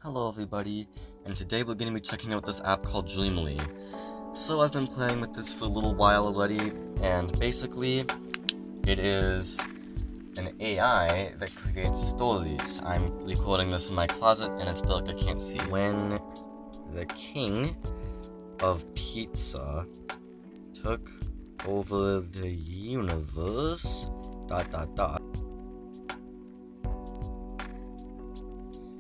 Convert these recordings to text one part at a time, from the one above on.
Hello everybody, and today we're going to be checking out this app called Dreamly. So I've been playing with this for a little while already, and basically, it is an AI that creates stories. I'm recording this in my closet, and it's dark, I can't see. When the king of pizza took over the universe, ...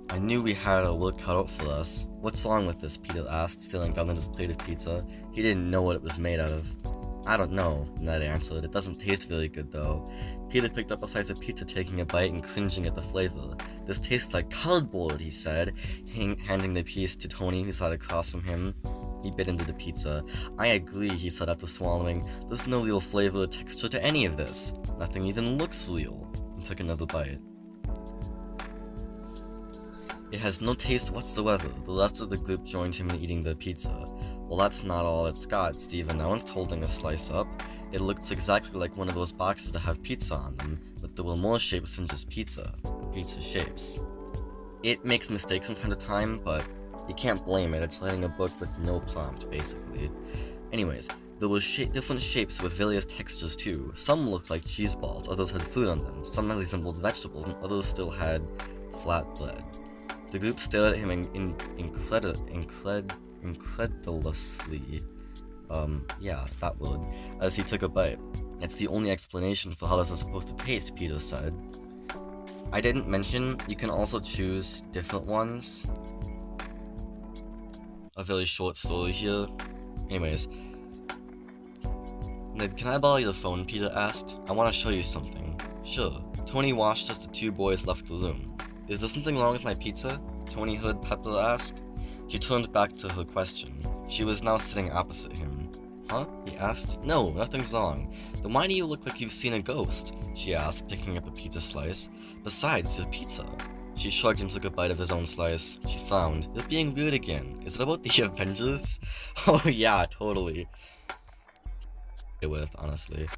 I knew we had our work cut out for us. What's wrong with this? Peter asked, staring down at his plate of pizza. He didn't know what it was made out of. I don't know, Ned answered. It doesn't taste very good, though. Peter picked up a slice of pizza, taking a bite and cringing at the flavor. This tastes like cardboard, he said, handing the piece to Tony, who sat across from him. He bit into the pizza. I agree, he said after swallowing. There's no real flavor or texture to any of this. Nothing even looks real. He took another bite. It has no taste whatsoever. The rest of the group joined him in eating the pizza. Well, that's not all it's got, Steve announced, holding a slice up. It looks exactly like one of those boxes that have pizza on them, but there were more shapes than just pizza. Pizza shapes. It makes mistakes from time to time, but you can't blame it. It's writing a book with no prompt, basically. Anyways, there were different shapes with various textures too. Some looked like cheese balls, others had fruit on them, some resembled vegetables, and others still had flat bread. The group stared at him incredulously. Yeah, that word, as he took a bite. It's the only explanation for how this is supposed to taste, Peter said. I didn't mention, you can also choose different ones. A very short story here. Anyways. Ned, can I borrow your phone? Peter asked. I want to show you something. Sure. Tony watched as the two boys left the room. Is there something wrong with my pizza? Tony heard Pepper ask. She turned back to her question. She was now sitting opposite him. Huh? He asked. No, nothing's wrong. Then why do you look like you've seen a ghost? She asked, picking up a pizza slice. Besides, your pizza. She shrugged and took a bite of his own slice. She frowned. You're being weird again. Is it about the Avengers? Oh yeah, totally. With, honestly.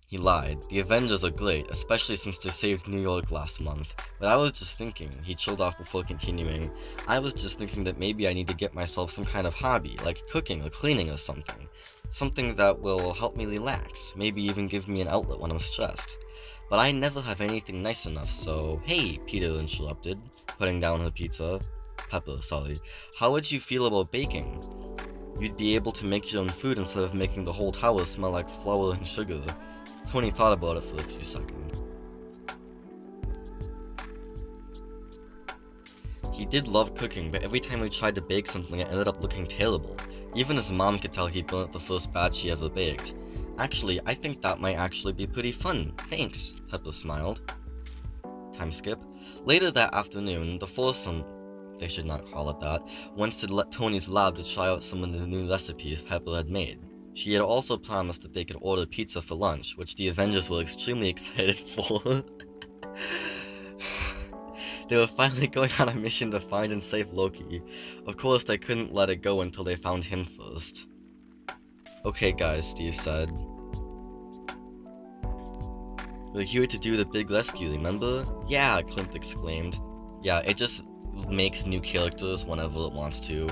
He lied. The Avengers are great, especially since they saved New York last month. But I was just thinking, he chilled off before continuing, I was just thinking that maybe I need to get myself some kind of hobby, like cooking or cleaning or something. Something that will help me relax, maybe even give me an outlet when I'm stressed. But I never have anything nice enough, so... Hey, Peter interrupted, putting down her pizza. Pepper, sorry. How would you feel about baking? You'd be able to make your own food instead of making the whole tower smell like flour and sugar. Tony thought about it for a few seconds. He did love cooking, but every time he tried to bake something, it ended up looking terrible. Even his mom could tell he burnt the first batch he ever baked. Actually, I think that might actually be pretty fun. Thanks, Pepper smiled. Time skip. Later that afternoon, the foursome, they should not call it that, went to Tony's lab to try out some of the new recipes Pepper had made. She had also promised that they could order pizza for lunch, which the Avengers were extremely excited for. They were finally going on a mission to find and save Loki. Of course, they couldn't let it go until they found him first. Okay guys, Steve said. We're here to do the big rescue, remember? Yeah, Clint exclaimed. Yeah, it just makes new characters whenever it wants to.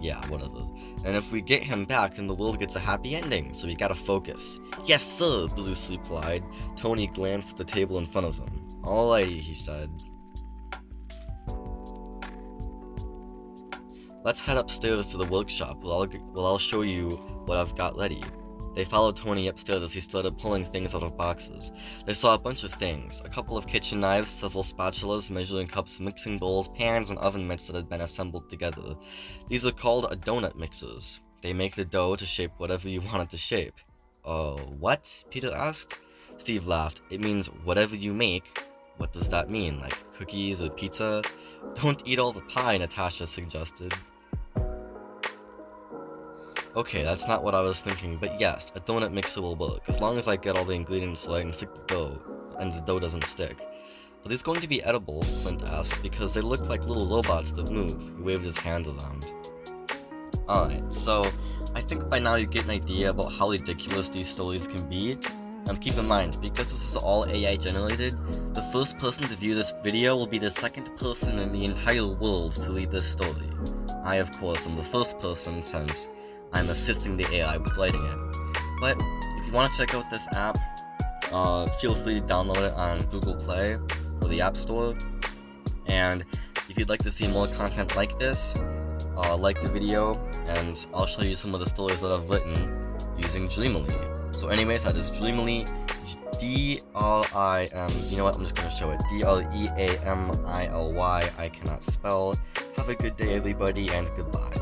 Yeah, whatever. And if we get him back, then the world gets a happy ending, so we gotta focus. Yes, sir, Bruce replied. Tony glanced at the table in front of him. Alrighty, he said. Let's head upstairs to the workshop, where I'll show you what I've got ready. They followed Tony upstairs as he started pulling things out of boxes. They saw a bunch of things, a couple of kitchen knives, several spatulas, measuring cups, mixing bowls, pans, and oven mitts that had been assembled together. These are called donut mixers. They make the dough to shape whatever you want it to shape. What? Peter asked. Steve laughed. It means whatever you make. What does that mean, like cookies or pizza? Don't eat all the pie, Natasha suggested. Okay, that's not what I was thinking, but yes, a donut mixer will work, as long as I get all the ingredients right and stick the dough, and the dough doesn't stick. Are these going to be edible? Clint asked, because they look like little robots that move. He waved his hand around. Alright, so I think by now you get an idea about how ridiculous these stories can be. And keep in mind, because this is all AI generated, the first person to view this video will be the second person in the entire world to read this story. I, of course, am the first person since I'm assisting the AI with writing it. But if you want to check out this app, feel free to download it on Google Play or the App Store. And if you'd like to see more content like this, like the video, and I'll show you some of the stories that I've written using Dreamily. So anyways, that is Dreamily, D-R-I-M, you know what, I'm just going to show it, D-R-E-A-M-I-L-Y, I cannot spell. Have a good day everybody, and goodbye.